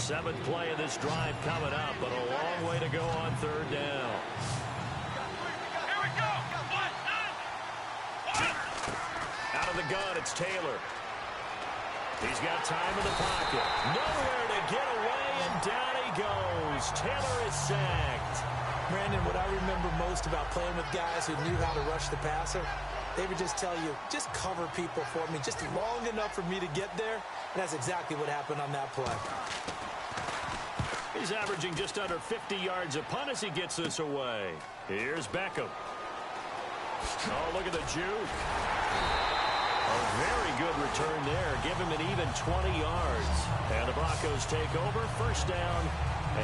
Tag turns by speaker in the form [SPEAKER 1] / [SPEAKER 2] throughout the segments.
[SPEAKER 1] Seventh play of this drive coming up, but a long way to go on third down.
[SPEAKER 2] Here we go.
[SPEAKER 1] Out of the gun, it's Taylor. He's got time in the pocket. Nowhere to get away, and down he goes. Taylor is sacked.
[SPEAKER 3] Brandon, what I remember most about playing with guys who knew how to rush the passer, they would just tell you, just cover people for me, just long enough for me to get there. And that's exactly what happened on that play.
[SPEAKER 1] He's averaging just under 50 yards a punt as he gets this away. Here's Beckham. Oh, look at the juke. A very good return there. Give him an even 20 yards. And the Broncos take over. First down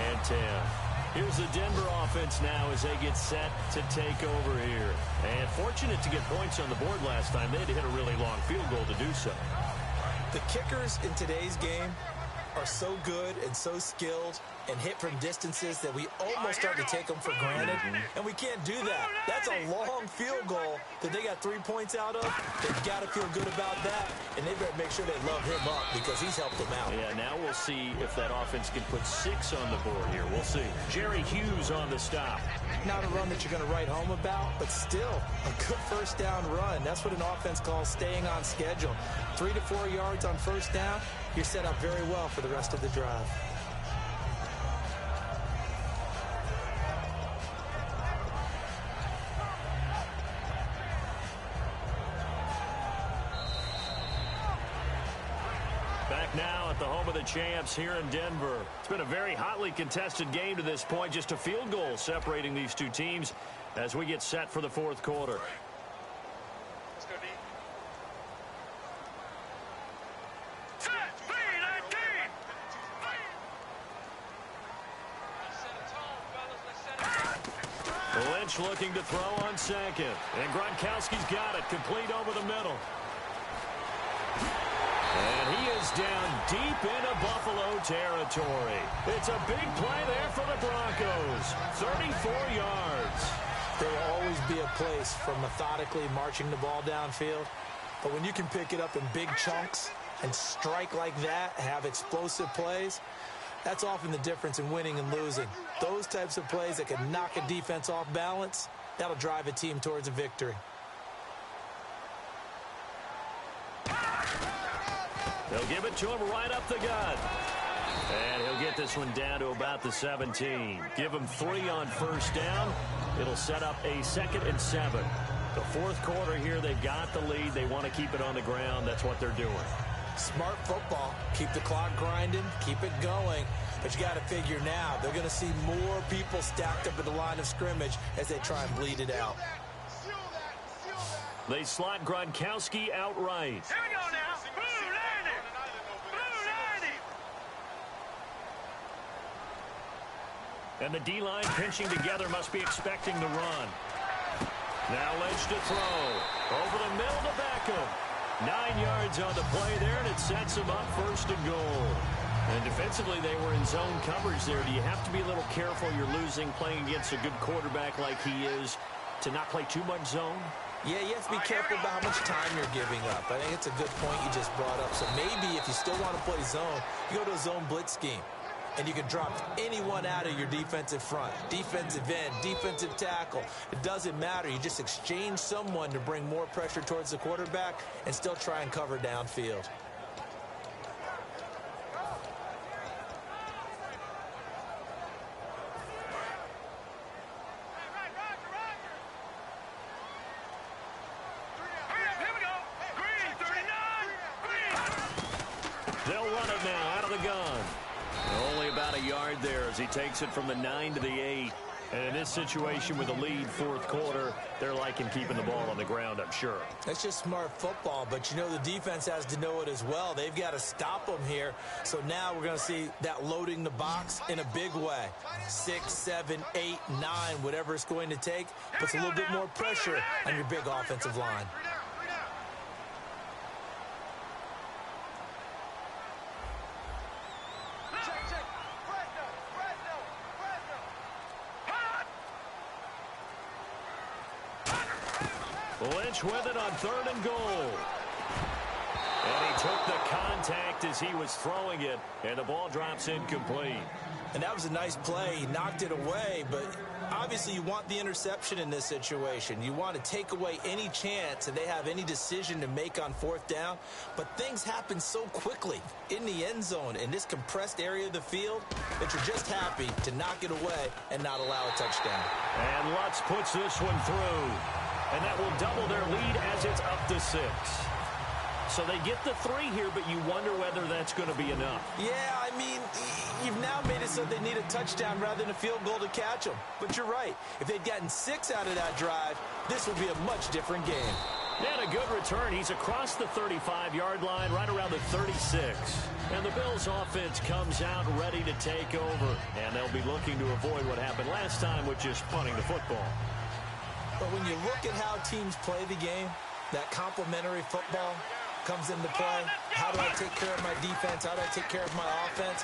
[SPEAKER 1] and 10. Here's the Denver offense now as they get set to take over here. And fortunate to get points on the board last time. They had to hit a really long field goal to do so.
[SPEAKER 3] The kickers in today's game are so good and so skilled and hit from distances that we almost start to take them for granted. And we can't do that. That's a long field goal that they got 3 points out of. They've got to feel good about that. And they better make sure they love him up because he's helped them out.
[SPEAKER 1] Yeah, now we'll see if that offense can put 6 on the board here. We'll see. Jerry Hughes on the stop.
[SPEAKER 3] Not a run that you're going to write home about, but still a good first down run. That's what an offense calls staying on schedule. 3 to 4 yards on first down. You're set up very well for the rest of the drive.
[SPEAKER 1] Back now at the home of the champs here in Denver. It's been a very hotly contested game to this point. Just a field goal separating these two teams as we get set for the fourth quarter.
[SPEAKER 2] Let's go, D.
[SPEAKER 1] Lynch looking to throw on second. And Gronkowski's got it. Complete over the middle. And he is down deep into Buffalo territory. It's a big play there for the Broncos. 34 yards.
[SPEAKER 3] There will always be a place for methodically marching the ball downfield. But when you can pick it up in big chunks and strike like that, have explosive plays, that's often the difference in winning and losing. Those types of plays that can knock a defense off balance, that'll drive a team towards a victory.
[SPEAKER 1] They'll give it to him right up the gut. And he'll get this one down to about the 17. Give him 3 on first down. It'll set up a 2nd and 7. The fourth quarter here, they've got the lead. They want to keep it on the ground. That's what they're doing.
[SPEAKER 3] Smart football. Keep the clock grinding. Keep it going. But you got to figure now, they're going to see more people stacked up at the line of scrimmage as they try and bleed it out.
[SPEAKER 1] They slot Gronkowski outright.
[SPEAKER 2] Here we go now. Blue 90. Blue 90.
[SPEAKER 1] And the D-line pinching together must be expecting the run. Now Lynch to throw. Over the middle to Beckham. 9 yards on the play there, and it sets him up 1st and goal. And defensively, they were in zone coverage there. Do you have to be a little careful? You're losing, playing against a good quarterback like he is, to not play too much zone?
[SPEAKER 3] Yeah, you have to be careful about how much time you're giving up. I think it's a good point you just brought up. So maybe if you still want to play zone, you go to a zone blitz scheme. And you can drop anyone out of your defensive front. Defensive end, defensive tackle. It doesn't matter. You just exchange someone to bring more pressure towards the quarterback and still try and cover downfield.
[SPEAKER 1] They'll run it now out of the gun. Only about a yard there as he takes it from the 9 to the 8. And in this situation with a lead fourth quarter, they're liking keeping the ball on the ground, I'm sure.
[SPEAKER 3] That's just smart football, but you know the defense has to know it as well. They've got to stop them here. So now we're going to see that loading the box in a big way. 6, 7, 8, 9, whatever it's going to take, puts a little bit more pressure on your big offensive line.
[SPEAKER 1] Lynch with it on 3rd and goal. And he took the contact as he was throwing it, and the ball drops incomplete.
[SPEAKER 3] And that was a nice play. He knocked it away, but obviously you want the interception in this situation. You want to take away any chance that they have any decision to make on fourth down. But things happen so quickly in the end zone in this compressed area of the field that you're just happy to knock it away and not allow a touchdown.
[SPEAKER 1] And Lutz puts this one through. And that will double their lead as it's up to 6. So they get the 3 here, but you wonder whether that's going to be enough.
[SPEAKER 3] Yeah, I mean, you've now made it so they need a touchdown rather than a field goal to catch them. But you're right. If they'd gotten 6 out of that drive, this would be a much different game.
[SPEAKER 1] And a good return. He's across the 35-yard line, right around the 36. And the Bills' offense comes out ready to take over. And they'll be looking to avoid what happened last time, which is punting the football.
[SPEAKER 3] But when you look at how teams play the game, that complementary football comes into play. How do I take care of my defense? How do I take care of my offense?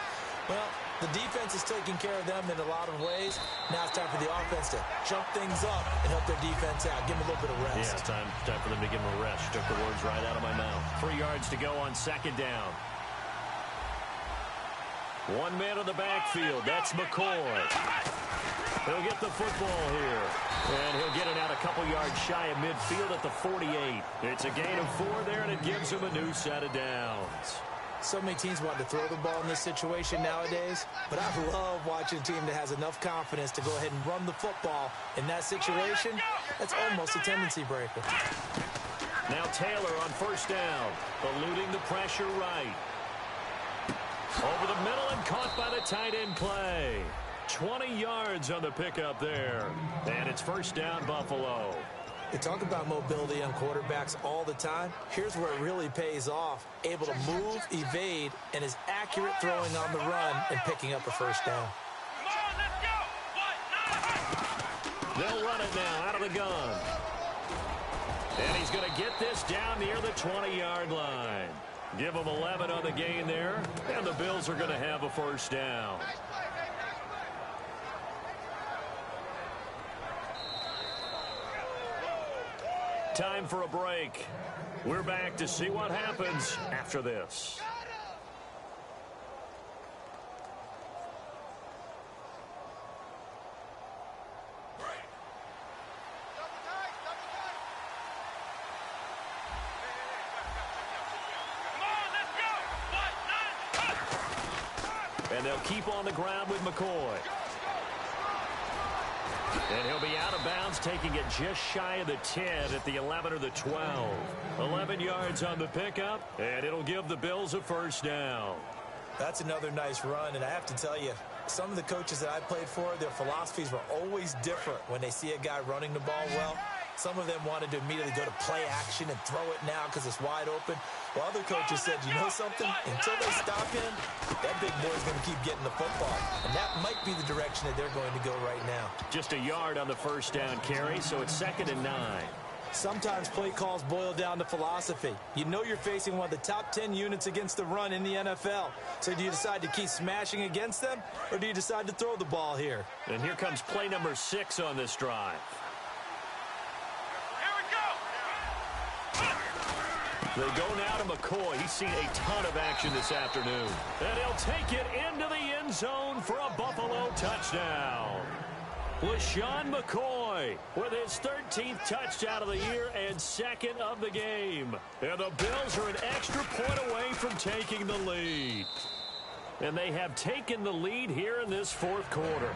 [SPEAKER 3] Well, the defense is taking care of them in a lot of ways. Now it's time for the offense to jump things up and help their defense out. Give them a little bit of rest.
[SPEAKER 1] Yeah, time for them to give them a rest. Took the words right out of my mouth. 3 yards to go on second down. 1 man in the backfield. That's McCoy. He'll get the football here. And he'll get it out a couple yards shy of midfield at the 48. It's a gain of 4 there, and it gives him a new set of downs.
[SPEAKER 3] So many teams want to throw the ball in this situation nowadays, but I love watching a team that has enough confidence to go ahead and run the football in that situation. That's almost a tendency breaker.
[SPEAKER 1] Now Taylor on first down, eluding the pressure right. Over the middle and caught by the tight end play. 20 yards on the pickup there. And it's first down, Buffalo.
[SPEAKER 3] They talk about mobility on quarterbacks all the time. Here's where it really pays off. Able to move, evade, and is accurate throwing on the run and picking up a first down.
[SPEAKER 1] They'll run it now out of the gun. And he's going to get this down near the 20-yard line. Give him 11 on the gain there. And the Bills are going to have a first down. Time for a break. We're back to see what happens after this. And they'll keep on the ground with McCoy. And he'll be out of bounds, taking it just shy of the 10 at the 11 or the 12. 11 yards on the pickup, and it'll give the Bills a first down.
[SPEAKER 3] That's another nice run, and I have to tell you, some of the coaches that I played for, their philosophies were always different when they see a guy running the ball well. Some of them wanted to immediately go to play action and throw it now because it's wide open. While other coaches said, you know something? Until they stop him, that big boy's going to keep getting the football. And that might be the direction that they're going to go right now.
[SPEAKER 1] Just a yard on the first down carry, so it's 2nd and 9.
[SPEAKER 3] Sometimes play calls boil down to philosophy. You know you're facing one of the top 10 units against the run in the NFL. So do you decide to keep smashing against them, or do you decide to throw the ball here?
[SPEAKER 1] And here comes play number 6 on this drive. They go now to McCoy. He's seen a ton of action this afternoon. And he'll take it into the end zone for a Buffalo touchdown. LaShawn McCoy with his 13th touchdown of the year and 2nd of the game. And the Bills are an extra point away from taking the lead. And they have taken the lead here in this 4th quarter.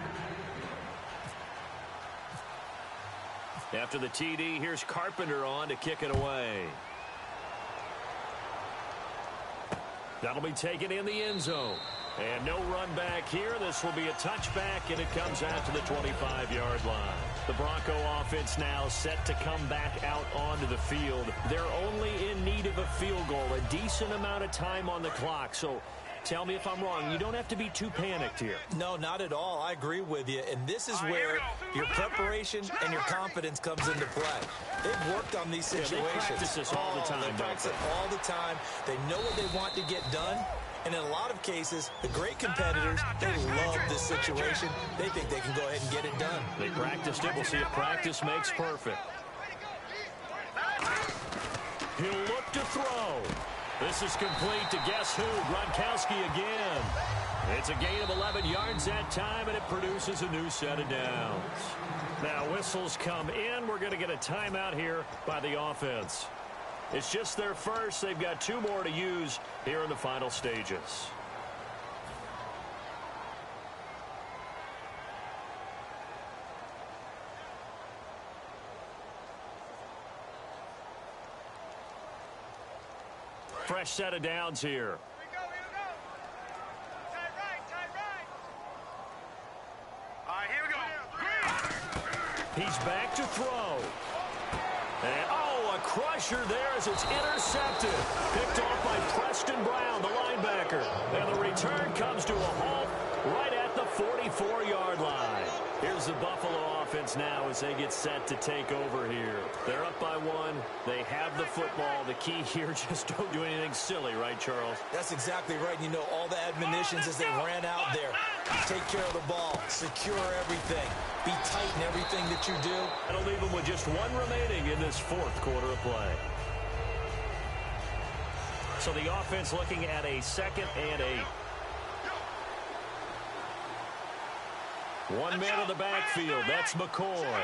[SPEAKER 1] After the TD, here's Carpenter on to kick it away. That'll be taken in the end zone. And no run back here. This will be a touchback, and it comes out to the 25-yard line. The Bronco offense now set to come back out onto the field. They're only in need of a field goal, a decent amount of time on the clock. So tell me if I'm wrong. You don't have to be too panicked here.
[SPEAKER 3] No, not at all. I agree with you. And this is where your preparation and your confidence comes into play. They've worked on these situations.
[SPEAKER 1] They practice this all the time.
[SPEAKER 3] They practice it all the time. They know what they want to get done. And in a lot of cases, the great competitors, they love this situation. They think they can go ahead and get it done.
[SPEAKER 1] They practiced it. We'll see if practice makes perfect. He'll look to throw. This Pass is complete to guess who? Gronkowski again. It's a gain of 11 yards that time, and it produces a new set of downs. Now, whistles come in. We're going to get a timeout here by the offense. It's just their first. They've got 2 more to use here in the final stages. Fresh set of downs here.
[SPEAKER 2] Here we go. Tight right. All right, here we go.
[SPEAKER 1] He's back to throw. And, oh, a crusher there as it's intercepted. Picked off by Preston Brown, the linebacker. And the return comes to a halt right at the 44-yard line. Here's the Buffalo offense now as they get set to take over here. They're up by 1. They have the football. The key here, just don't do anything silly, right, Charles?
[SPEAKER 3] That's exactly right. You know, all the admonitions as they ran out there. Take care of the ball. Secure everything. Be tight in everything that you do.
[SPEAKER 1] That'll leave them with just 1 remaining in this 4th quarter of play. So the offense looking at a 2nd and 8. 1 man in the backfield. That's McCoy.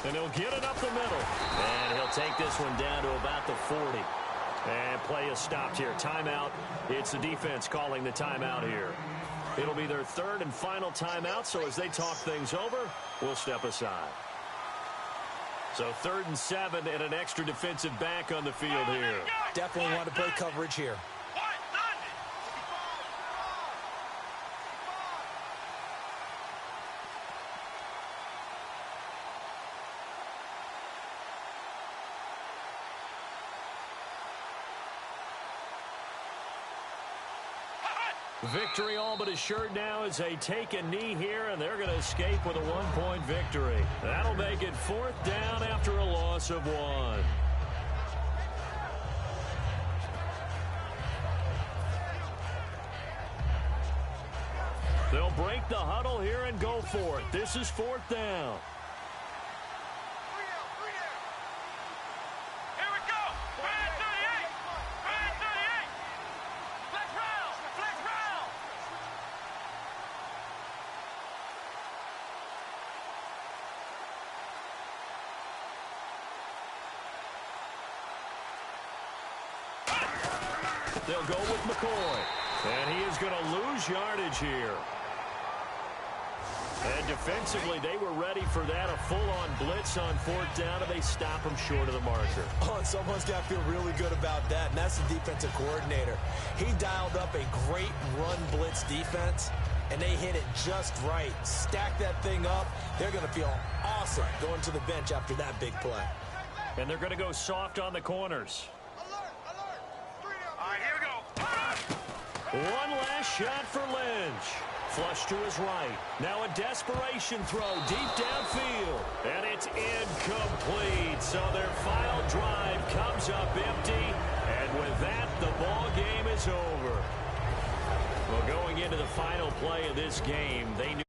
[SPEAKER 1] And he'll get it up the middle. And he'll take this one down to about the 40. And play is stopped here. Timeout. It's the defense calling the timeout here. It'll be their 3rd and final timeout, so as they talk things over, we'll step aside. So 3rd and 7 and an extra defensive back on the field here.
[SPEAKER 3] Definitely want to play coverage here.
[SPEAKER 1] Victory all but assured now as they take a knee here, and they're going to escape with a 1-point victory. That'll make it 4th down after a loss of 1. They'll break the huddle here and go for it. This is 4th down. They'll go with McCoy. And he is going to lose yardage here. And defensively, they were ready for that. A full-on blitz on 4th down, and they stop him short of the marker.
[SPEAKER 3] Oh, and someone's got to feel really good about that, and that's the defensive coordinator. He dialed up a great run blitz defense, and they hit it just right. Stack that thing up. They're going to feel awesome going to the bench after that big play.
[SPEAKER 1] And they're going to go soft on the corners. One last shot for Lynch. Flush to his right. Now a desperation throw deep downfield. And it's incomplete. So their final drive comes up empty. And with that, the ball game is over. Well, going into the final play of this game, they knew